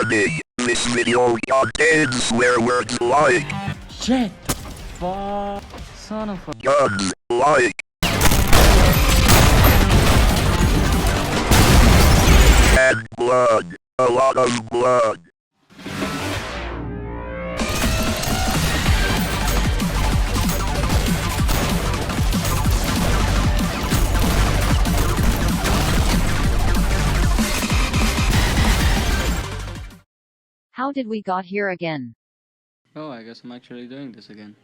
Warning, this video contains swear words like Shit! Fuck! Son of a... guns, like and blood, a lot of blood. How did we got here again? Oh, I guess I'm actually doing this again.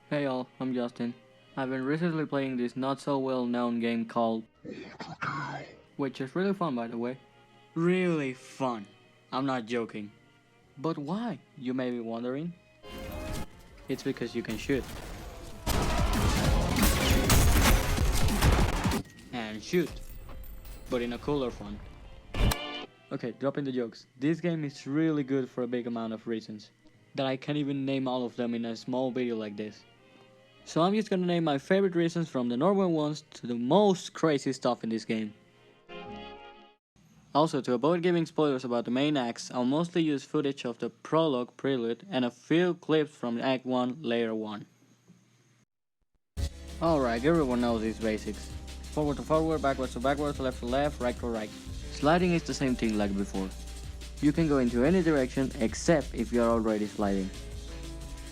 Hey y'all, I'm Justin. I've been recently playing this not so well known game called Ultrakill, which is really fun by the way. Really fun. I'm not joking. But why, you may be wondering? It's because you can shoot. And shoot. But in a cooler fun. Okay, dropping the jokes. This game is really good for a big amount of reasons that I can't even name all of them in a small video like this. So I'm just gonna name my favorite reasons from the normal ones to the most crazy stuff in this game. Also, to avoid giving spoilers about the main acts, I'll mostly use footage of the prologue, prelude, and a few clips from Act 1, Layer 1. Alright, everyone knows these basics. Forward to forward, backwards to backwards, left to left, right to right. Sliding is the same thing like before. You can go into any direction except if you are already sliding.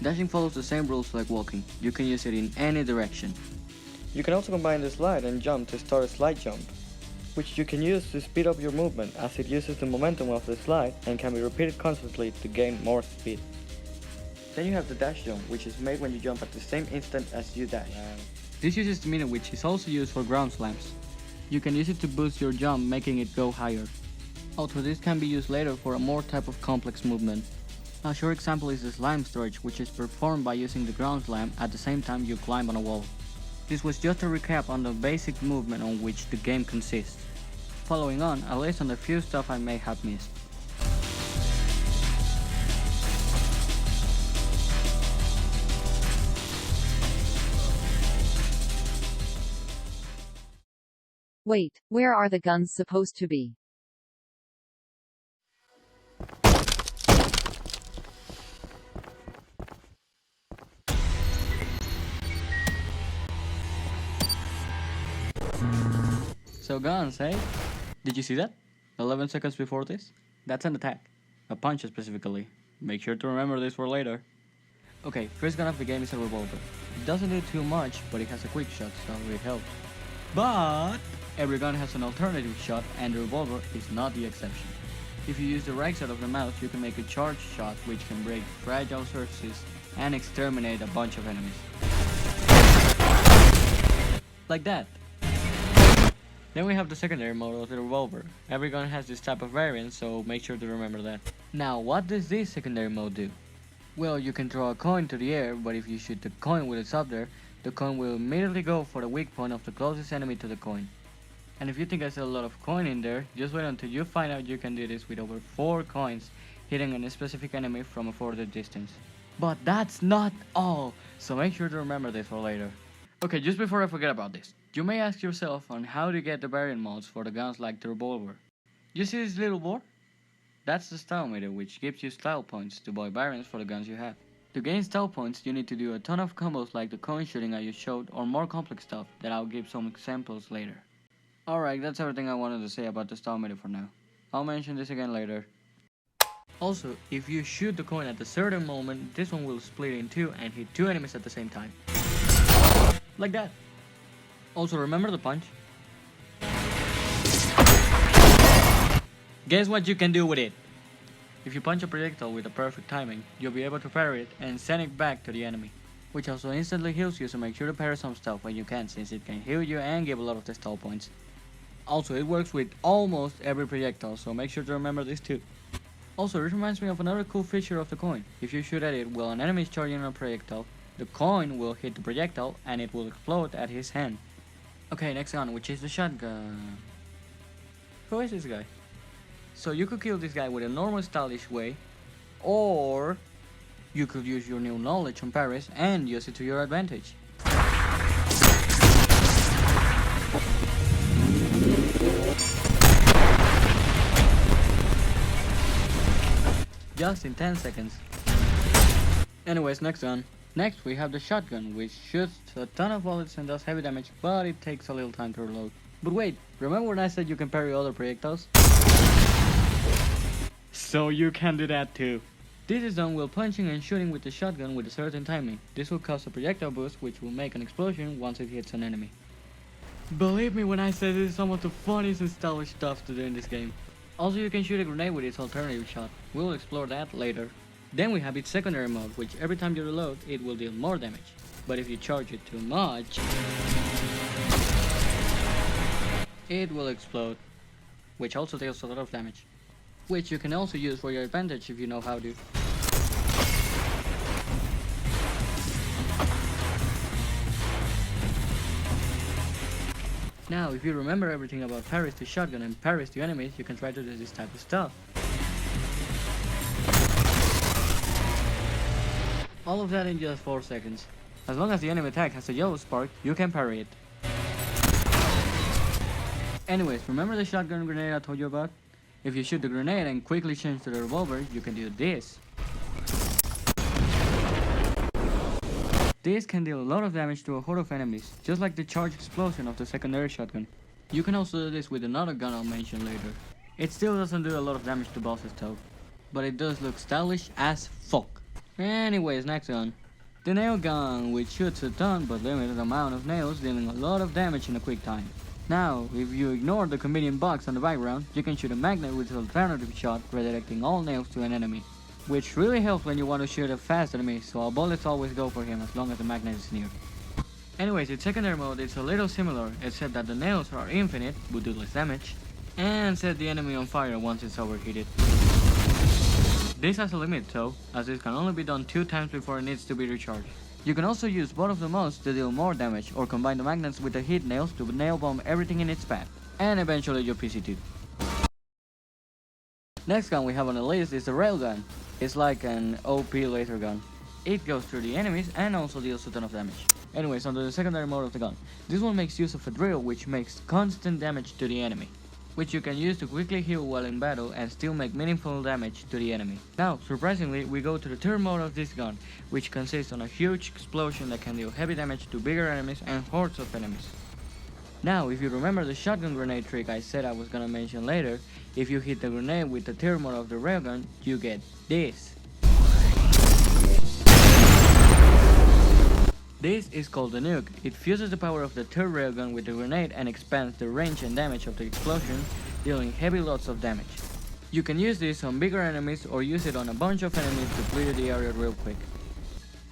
Dashing follows the same rules like walking. You can use it in any direction. You can also combine the slide and jump to start a slide jump, which you can use to speed up your movement as it uses the momentum of the slide and can be repeated constantly to gain more speed. Then you have the dash jump, which is made when you jump at the same instant as you dash. This uses the minute, which is also used for ground slams. You can use it to boost your jump, making it go higher. Also, this can be used later for a more type of complex movement. A short example is the slime storage, which is performed by using the ground slam at the same time you climb on a wall. This was just a recap on the basic movement on which the game consists. Following on, a list on the few stuff I may have missed. Wait, where are the guns supposed to be? So guns, eh? Did you see that? 11 seconds before this? That's an attack. A punch specifically. Make sure to remember this for later. Okay, first gun of the game is a revolver. It doesn't do too much, but it has a quick shot, so it helps. But every gun has an alternative shot, and the revolver is not the exception. If you use the right side of the mouse, you can make a charge shot which can break fragile surfaces and exterminate a bunch of enemies. Like that. Then we have the secondary mode of the revolver. Every gun has this type of variant, so make sure to remember that. Now, what does this secondary mode do? Well, you can throw a coin to the air, but if you shoot the coin while it's up there, the coin will immediately go for the weak point of the closest enemy to the coin. And if you think there's a lot of coin in there, just wait until you find out you can do this with over 4 coins, hitting a specific enemy from a further distance. But that's not all, so make sure to remember this for later. Okay, just before I forget about this, you may ask yourself on how to get the variant modes for the guns like the revolver. You see this little board? That's the style meter, which gives you style points to buy variants for the guns you have. To gain style points, you need to do a ton of combos like the coin shooting I just showed, or more complex stuff that I'll give some examples later. Alright, that's everything I wanted to say about the style meter for now. I'll mention this again later. Also, if you shoot the coin at a certain moment, this one will split in two and hit 2 enemies at the same time. Like that. Also, remember the punch? Guess what you can do with it? If you punch a projectile with the perfect timing, you'll be able to parry it and send it back to the enemy, which also instantly heals you, so make sure to parry some stuff when you can, since it can heal you and give a lot of the stall points. Also, it works with almost every projectile, so make sure to remember this too. Also, this reminds me of another cool feature of the coin. If you shoot at it while an enemy is charging a projectile, the coin will hit the projectile and it will explode at his hand. Okay, next gun, which is the shotgun. Who is this guy? So you could kill this guy with a normal stylish way, or you could use your new knowledge on Paris and use it to your advantage. just in 10 seconds. Anyways, next gun. Next we have the shotgun, which shoots a ton of bullets and does heavy damage, but it takes a little time to reload. But wait, remember when I said you can parry other projectiles? So you can do that too. This is done while punching and shooting with the shotgun with a certain timing. This will cause a projectile boost which will make an explosion once it hits an enemy. Believe me when I say this is some of the funniest and stylish stuff to do in this game. Also you can shoot a grenade with its alternative shot. We'll explore that later. Then we have its secondary mode, which every time you reload it will deal more damage. But if you charge it too much, it will explode, which also deals a lot of damage. Which you can also use for your advantage if you know how to. Now, if you remember everything about parries to shotgun and parries to enemies, you can try to do this type of stuff. All of that in just 4 seconds. As long as the enemy attack has a yellow spark, you can parry it. Anyways, remember the shotgun grenade I told you about? If you shoot the grenade and quickly change to the revolver, you can do this. This can deal a lot of damage to a horde of enemies, just like the charge explosion of the secondary shotgun. You can also do this with another gun I'll mention later. It still doesn't do a lot of damage to bosses though, but it does look stylish as fuck. Anyways, next gun. The nail gun, which shoots a ton but limited amount of nails, dealing a lot of damage in a quick time. Now, if you ignore the convenient box on the background, you can shoot a magnet with an alternative shot, redirecting all nails to an enemy. Which really helps when you want to shoot a fast enemy, so our bullets always go for him as long as the magnet is near. Anyways, its secondary mode is a little similar, except that the nails are infinite, but do less damage, and set the enemy on fire once it's overheated. This has a limit though, as it can only be done 2 times before it needs to be recharged. You can also use both of the modes to deal more damage, or combine the magnets with the heat nails to nail bomb everything in its path, and eventually your PC too. Next gun we have on the list is the railgun. It's like an OP laser gun. It goes through the enemies and also deals a ton of damage. Anyways, onto the secondary mode of the gun. This one makes use of a drill which makes constant damage to the enemy, which you can use to quickly heal while in battle and still make meaningful damage to the enemy. Now, surprisingly, we go to the third mode of this gun, which consists on a huge explosion that can deal heavy damage to bigger enemies and hordes of enemies. Now, if you remember the shotgun grenade trick I said I was gonna mention later, if you hit the grenade with the third mode of the railgun, you get this. This is called the nuke. It fuses the power of the third railgun with the grenade and expands the range and damage of the explosion, dealing heavy lots of damage. You can use this on bigger enemies or use it on a bunch of enemies to clear the area real quick.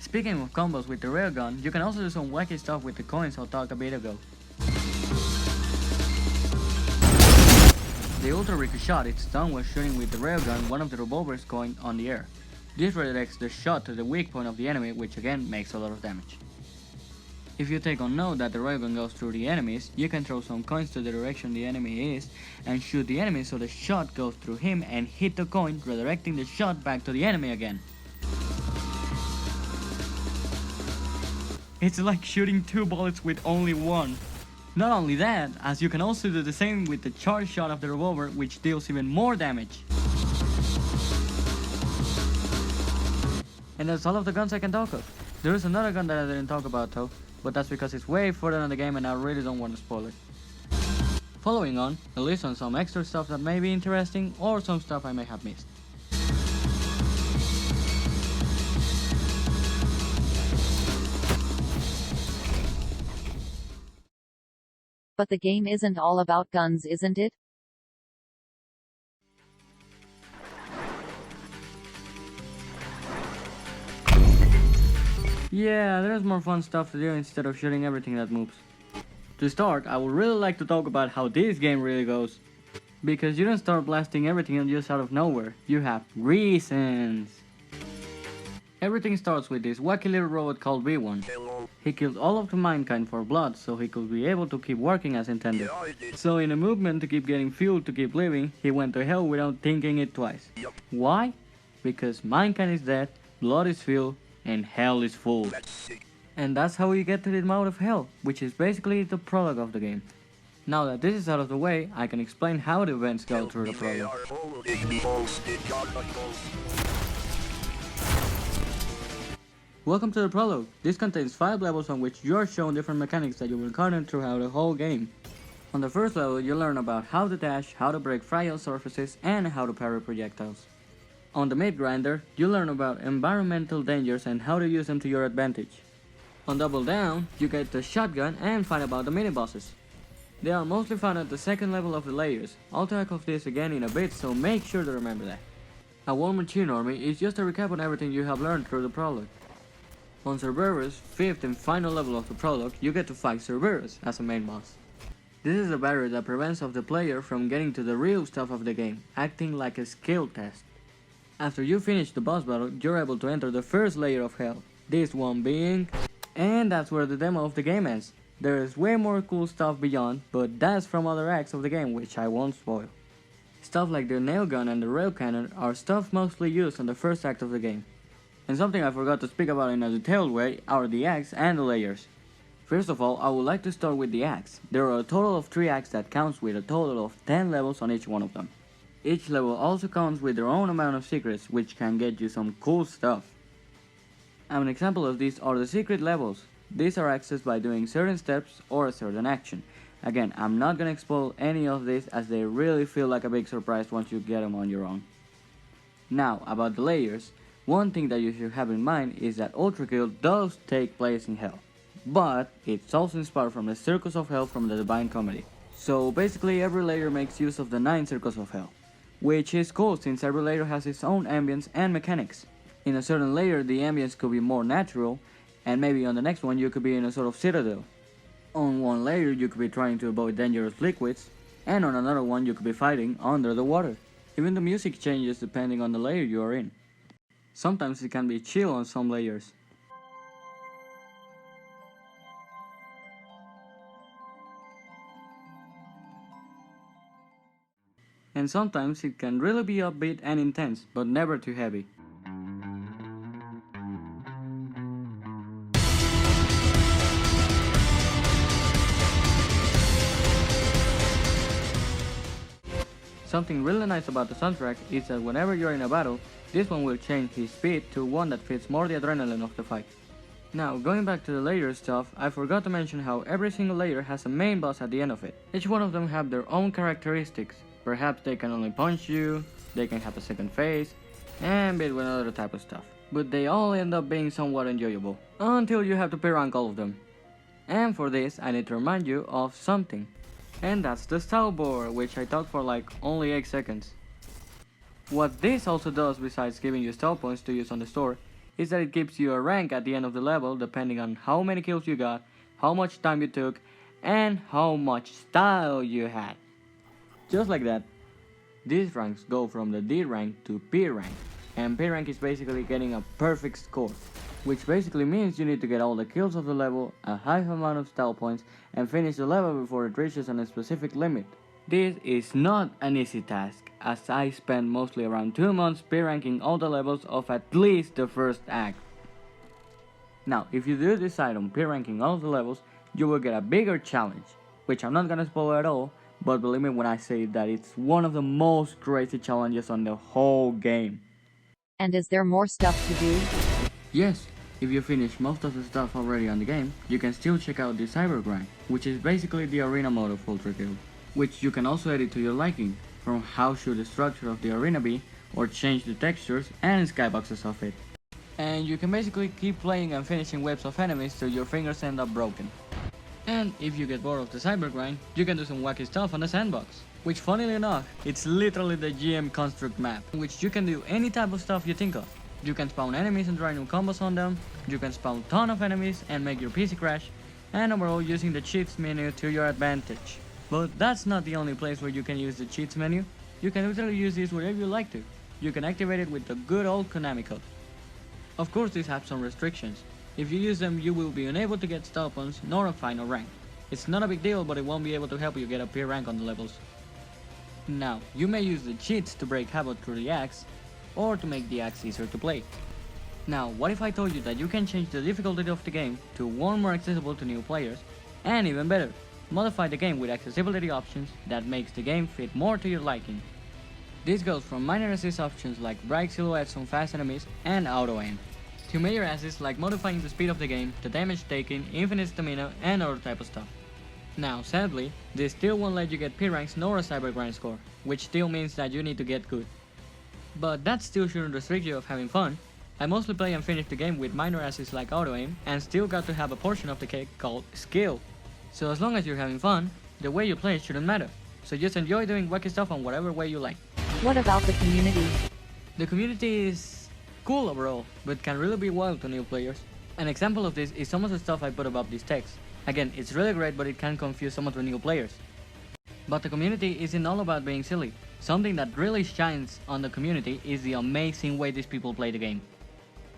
Speaking of combos with the railgun, you can also do some wacky stuff with the coins I talked a bit ago. The Ultrakill shot is done while shooting with the railgun one of the revolver's coin on the air. This redirects the shot to the weak point of the enemy, which again makes a lot of damage. If you take on note that the railgun goes through the enemies, you can throw some coins to the direction the enemy is and shoot the enemy so the shot goes through him and hit the coin, redirecting the shot back to the enemy again. It's like shooting 2 bullets with only 1. Not only that, as you can also do the same with the charge shot of the revolver, which deals even more damage. And that's all of the guns I can talk of. There is another gun that I didn't talk about though, but that's because it's way further in the game and I really don't want to spoil it. Following on, a list on some extra stuff that may be interesting or some stuff I may have missed. But the game isn't all about guns, isn't it? Yeah, there's more fun stuff to do instead of shooting everything that moves. To start, I would really like to talk about how this game really goes. Because you don't start blasting everything just out of nowhere, you have reasons. Everything starts with this wacky little robot called V1. He killed all of the mankind for blood so he could be able to keep working as intended. So in a movement to keep getting fuel to keep living, he went to hell without thinking it twice. Why? Because mankind is dead, blood is fuel, and hell is full. And that's how we get to the mouth of hell, which is basically the prologue of the game. Now that this is out of the way, I can explain how the events go through the prologue. Welcome to the prologue. This contains 5 levels on which you are shown different mechanics that you will encounter throughout the whole game. On the first level, you learn about how to dash, how to break fragile surfaces, and how to parry projectiles. On the mid grinder, you learn about environmental dangers and how to use them to your advantage. On Double Down, you get the shotgun and find about the mini-bosses. They are mostly found at the second level of the layers. I'll talk of this again in a bit, so make sure to remember that. A War Machine Army is just a recap on everything you have learned through the prologue. On Cerberus, 5th and final level of the prologue, you get to fight Cerberus as a main boss. This is a barrier that prevents of the player from getting to the real stuff of the game, acting like a skill test. After you finish the boss battle, you're able to enter the first layer of hell, this one being... And that's where the demo of the game ends. There is way more cool stuff beyond, but that's from other acts of the game which I won't spoil. Stuff like the nail gun and the rail cannon are stuff mostly used on the first act of the game. And something I forgot to speak about in a detailed way are the acts and the layers. First of all, I would like to start with the acts. There are a total of 3 acts that counts with a total of 10 levels on each one of them. Each level also counts with their own amount of secrets, which can get you some cool stuff. An example of these are the secret levels. These are accessed by doing certain steps or a certain action. Again, I'm not gonna spoil any of this as they really feel like a big surprise once you get them on your own. Now, about the layers. One thing that you should have in mind is that Ultrakill does take place in Hell, but it's also inspired from the Circles of Hell from the Divine Comedy. So basically every layer makes use of the 9 Circles of Hell, which is cool since every layer has its own ambience and mechanics. In a certain layer the ambience could be more natural, and maybe on the next one you could be in a sort of citadel. On one layer you could be trying to avoid dangerous liquids, and on another one you could be fighting under the water. Even the music changes depending on the layer you are in. Sometimes it can be chill on some layers. And sometimes it can really be upbeat and intense, but never too heavy. Something really nice about the soundtrack is that whenever you're in a battle, this one will change his speed to one that fits more the adrenaline of the fight. Now, going back to the layer stuff, I forgot to mention how every single layer has a main boss at the end of it. Each one of them have their own characteristics. Perhaps they can only punch you, they can have a second phase, and bit with other type of stuff. But they all end up being somewhat enjoyable, until you have to P-rank all of them. And for this, I need to remind you of something. And that's the style board, which I talked for like only 8 seconds. What this also does besides giving you style points to use on the store, is that it gives you a rank at the end of the level depending on how many kills you got, how much time you took, and how much style you had. Just like that. These ranks go from the D rank to P rank, and P rank is basically getting a perfect score, which basically means you need to get all the kills of the level, a high amount of style points, and finish the level before it reaches a specific limit. This is not an easy task, as I spent mostly around 2 months P-ranking all the levels of at least the first act. Now, if you do decide on P-ranking all the levels, you will get a bigger challenge, which I'm not gonna spoil at all, but believe me when I say that it's one of the most crazy challenges on the whole game. And is there more stuff to do? Yes, if you finish most of the stuff already on the game, you can still check out the Cyber Grind, which is basically the arena mode of Ultrakill, which you can also edit to your liking, from how should the structure of the arena be, or change the textures and skyboxes of it. And you can basically keep playing and finishing waves of enemies till your fingers end up broken. And if you get bored of the Cyber Grind, you can do some wacky stuff on the sandbox, which funnily enough, it's literally the GM construct map, in which you can do any type of stuff you think of. You can spawn enemies and try new combos on them, you can spawn a ton of enemies and make your PC crash, and overall using the cheats menu to your advantage. But that's not the only place where you can use the cheats menu. You can literally use this wherever you like to. You can activate it with the good old Konami code. Of course these have some restrictions. If you use them you will be unable to get style points nor a final rank. It's not a big deal, but it won't be able to help you get a P rank on the levels. Now, you may use the cheats to break Heyall through the axe, or to make the axe easier to play. Now, what if I told you that you can change the difficulty of the game to one more accessible to new players, and even better, modify the game with accessibility options that makes the game fit more to your liking. This goes from minor assist options like bright silhouettes on fast enemies and auto aim, to major assets like modifying the speed of the game, the damage taken, infinite stamina, and other type of stuff. Now, sadly, this still won't let you get P ranks nor a cyber grind score, which still means that you need to get good. But that still shouldn't restrict you of having fun. I mostly play and finish the game with minor assets like auto aim, and still got to have a portion of the cake called skill. So as long as you're having fun, the way you play shouldn't matter. So just enjoy doing wacky stuff on whatever way you like. What about the community? The community is cool overall, but can really be wild to new players. An example of this is some of the stuff I put about these text. Again, it's really great, but it can confuse some of the new players. But the community isn't all about being silly. Something that really shines on the community is the amazing way these people play the game.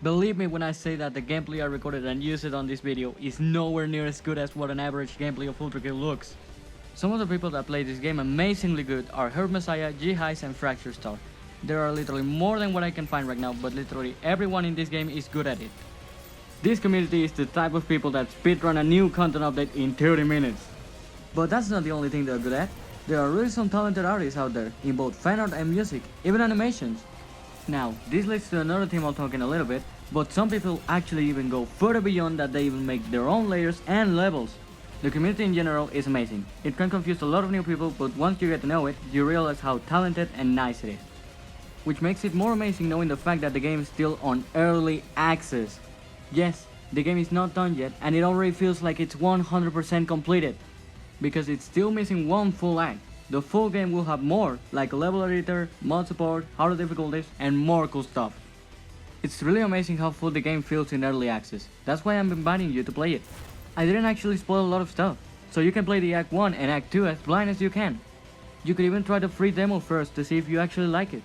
Believe me when I say that the gameplay I recorded and used on this video is nowhere near as good as what an average gameplay of Ultrakill looks. Some of the people that play this game amazingly good are Herb Messiah, G-Heist, and Fracture Star. There are literally more than what I can find right now, but literally everyone in this game is good at it. This community is the type of people that speedrun a new content update in 30 minutes. But that's not the only thing they're good at. There are really some talented artists out there, in both fan art and music, even animations. Now, this leads to another theme I'll talk in a little bit, but some people actually even go further beyond that. They even make their own layers and levels. The community in general is amazing. It can confuse a lot of new people, but once you get to know it, you realize how talented and nice it is. Which makes it more amazing knowing the fact that the game is still on early access. Yes, the game is not done yet, and it already feels like it's 100% completed. Because it's still missing one full act. The full game will have more, like a level editor, mod support, harder difficulties, and more cool stuff. It's really amazing how full the game feels in early access. That's why I'm inviting you to play it. I didn't actually spoil a lot of stuff, so you can play the Act 1 and Act 2 as blind as you can. You could even try the free demo first to see if you actually like it.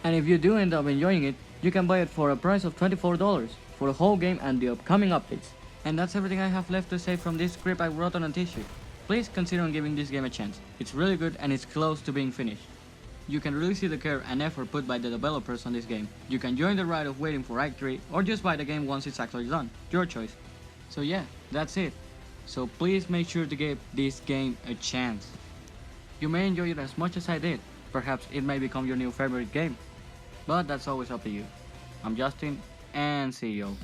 And if you do end up enjoying it, you can buy it for a price of $24 for the whole game and the upcoming updates. And that's everything I have left to say from this script I wrote on a t-shirt. Please consider giving this game a chance. It's really good and it's close to being finished. You can really see the care and effort put by the developers on this game. You can join the ride of waiting for Act 3 or just buy the game once it's actually done. Your choice. So yeah, that's it. So please make sure to give this game a chance. You may enjoy it as much as I did. Perhaps it may become your new favorite game. But that's always up to you. I'm Justin, and see you.